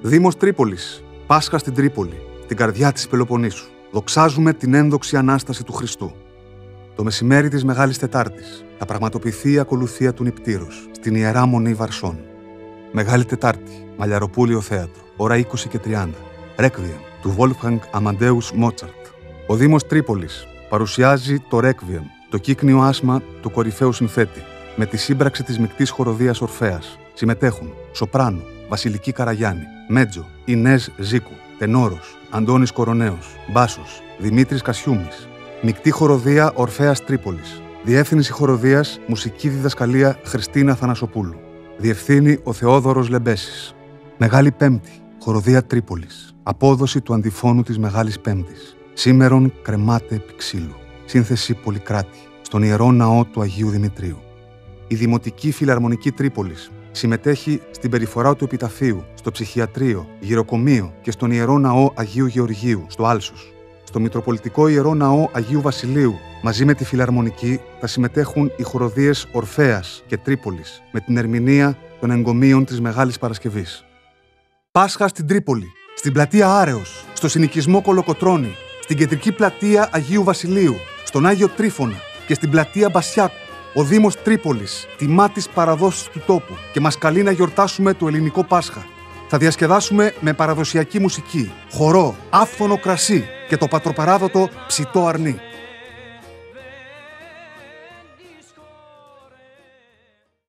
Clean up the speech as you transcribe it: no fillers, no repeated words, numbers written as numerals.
Δήμος Τρίπολης, Πάσχα στην Τρίπολη, την καρδιά της Πελοποννήσου. Δοξάζουμε την ένδοξη Ανάσταση του Χριστού. Το μεσημέρι της Μεγάλης Τετάρτης θα πραγματοποιηθεί η ακολουθία του νηπτήρους στην Ιερά Μονή Βαρσών. Μεγάλη Τετάρτη, Μαλιαροπούλιο Θέατρο, ώρα 20:30. Ρέκβιεμ του Wolfgang Amadeus Mozart. Ο Δήμος Τρίπολης παρουσιάζει το Ρέκβιεμ, το κύκνιο άσμα του κορυφαίου συνθέτη, με τη σύμπραξη της μεικτής χοροδίας Ορφέας. Συμμετέχουν Σοπράνο, Βασιλική Καραγιάννη, Μέτζο, Ινέζ Ζήκου, Τενόρος, Αντώνης Κοροναίος, Μπάσος, Δημήτρης Κασιούμης. Μεικτή χοροδία Ορφέας Τρίπολης. Διεύθυνση χοροδίας, μουσική διδασκαλία Χριστίνα Θανασοπούλου. Διευθύνει ο Θεόδωρος Λεμπέσης. Μεγάλη Πέμπτη, χοροδία Τρίπολης. Απόδοση του αντιφώνου της Μεγάλης Πέμπτης. Σήμερον κρεμάται επί ξύλου. Σύνθεση Πολυκράτη, στον Ιερό Ναό του Αγίου Δημητρίου. Η Δημοτική Φιλαρμονική Τρίπολης συμμετέχει στην περιφορά του επιταφείου, στο ψυχιατρίο, γυροκομείο και στον Ιερό Ναό Αγίου Γεωργίου, στο Άλσος. Στο Μητροπολιτικό Ιερό Ναό Αγίου Βασιλείου, μαζί με τη Φιλαρμονική, θα συμμετέχουν οι χοροδίες Ορφέας και Τρίπολης, με την ερμηνεία των εγκομείων της Μεγάλης Παρασκευής. Πάσχα στην Τρίπολη, στην πλατεία Άρεος, στο συνοικισμό Κολοκοτρώνη, στην κεντρική πλατεία Αγίου Βασιλείου, στον Άγιο Τρίφωνα και στην πλατεία Μπασιάκου. Ο Δήμος Τρίπολης τιμά τις παραδόσεις του τόπου και μας καλεί να γιορτάσουμε το ελληνικό Πάσχα. Θα διασκεδάσουμε με παραδοσιακή μουσική, χορό, άφθονο κρασί και το πατροπαράδοτο ψητό αρνί.